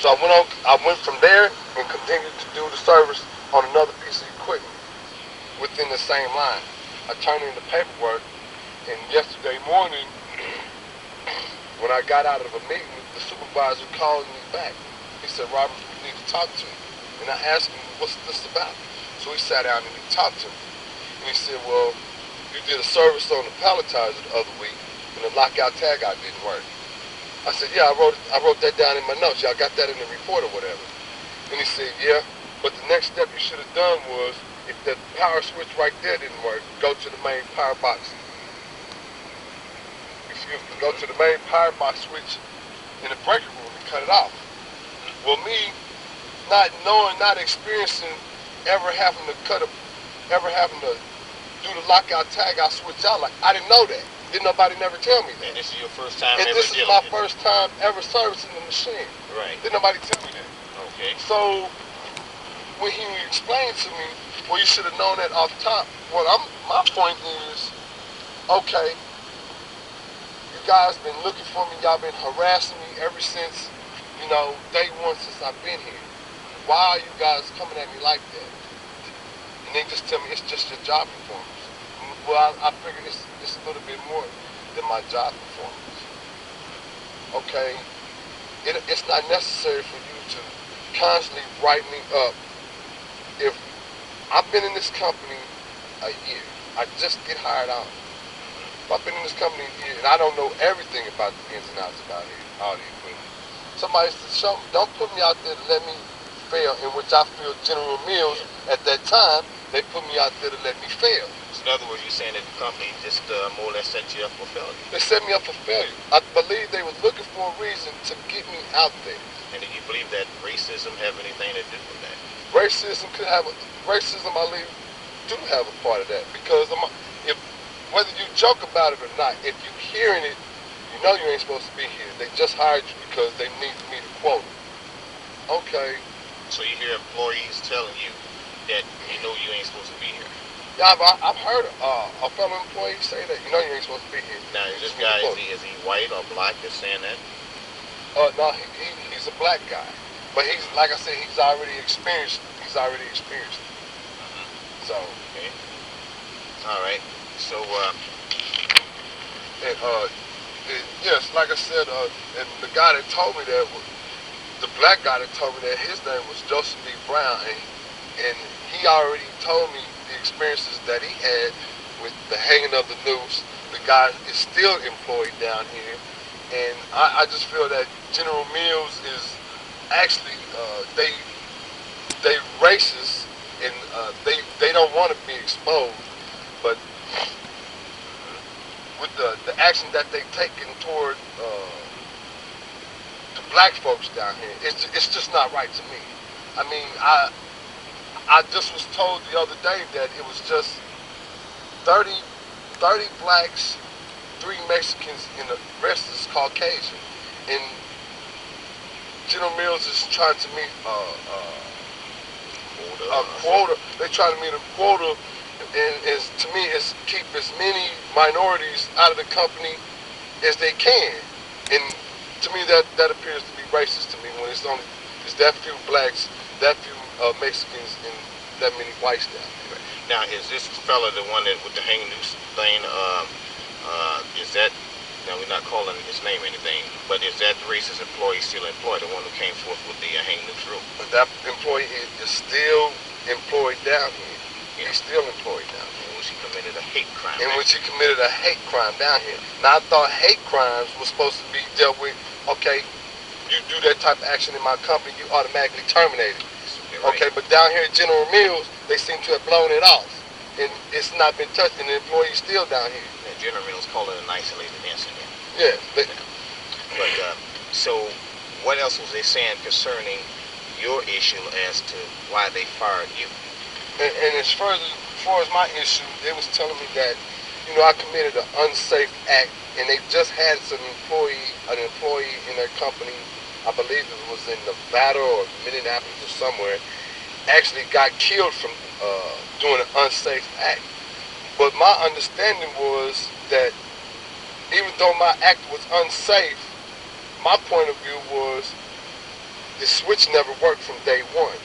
So I went from there and continued to do the service on another piece of equipment within the same line. I turned in the paperwork, and yesterday morning, when I got out of a meeting, the supervisor called me back. He said, "Robert, we need to talk to you." And I asked him, "What's this about?" So he sat down and he talked to me. And he said, "Well, you did a service on the palletizer the other week, and the lockout tagout didn't work." I said, "Yeah, I wrote that down in my notes. Y'all got that in the report or whatever." And he said, "Yeah, but the next step you should have done was, if the power switch right there didn't work, go to the main power box. Go to the main power box switch in the breaker room and cut it off." Well, me not knowing, not experiencing, ever having to do the lockout tagout switch out, like, I didn't know that. Didn't nobody never tell me that. And this is your first time and ever this is dealing my with first time ever servicing the machine. Right. Didn't nobody tell me that. Okay. So when he explained to me, "Well, you should have known that off the top." Well, my point is, okay, you guys been looking for me. Y'all been harassing me ever since, day one since I've been here. Why are you guys coming at me like that? And they just tell me it's just your job performance. Well, I figure it's a little bit more than my job performance. Okay, it's not necessary for you to constantly write me up. If I've been in this company a year, I just get hired on. If I've been in this company a year and I don't know everything about the ins and outs about it, all the equipment, somebody said, "Show me. Don't put me out there to let me fail," in which I feel General Mills at that time, they put me out there to let me fail. So in other words, you're saying that the company just more or less set you up for failure. They set me up for failure. I believe they were looking for a reason to get me out there. And do you believe that racism have anything to do with that? Racism, I believe, do have a part of that, because if whether you joke about it or not, if you're hearing it, you know you ain't supposed to be here. They just hired you because they need to meet a quota. Okay. So you hear employees telling you that you know you ain't supposed to be here. Yeah, I've heard a fellow employee say that. You know you ain't supposed to be here. Now, is this guy, is he white or black that's saying that? No, he's a black guy. But he's, like I said, he's already experienced it. So. Okay. All right. So, yes, like I said, and the guy that told me that, the black guy that told me that, his name was Joseph B. Brown, and he already told me the experiences that he had with the hanging of the noose. The guy is still employed down here, and I just feel that General Mills is actually they racist, and they don't want to be exposed, but with the action that they taken toward the black folks down here, it's just not right to me. I mean, I just was told the other day that it was just 30 blacks, 3 Mexicans, and the rest is Caucasian. And General Mills is trying to meet a quota. They're trying to meet a quota, and to me, is keep as many minorities out of the company as they can. And to me, that appears to be racist to me, when it's that few blacks, that few Mexicans, and that many whites down there. Now, is this fella the one that with the hanging noose thing? Is that, now we're not calling his name or anything, but is that racist employee still employed, the one who came forth with the hanging noose rope? But that employee is still employed down here. Yeah. He's still employed down here. In which he committed a hate crime. In which he committed a hate crime down here. Now, I thought hate crimes was supposed to be dealt with, okay, you do that type of action in my company, you automatically terminated. Right. Okay, but down here at General Mills, they seem to have blown it off. And it's not been touched, and the employee's still down here. And General Mills called it an isolated incident. Yeah. But, so what else was they saying concerning your issue as to why they fired you? And as far as my issue, they was telling me that, I committed an unsafe act, and they just had an employee in their company, I believe it was in Nevada or Minneapolis or somewhere, actually got killed from doing an unsafe act. But my understanding was that even though my act was unsafe, my point of view was the switch never worked from day one.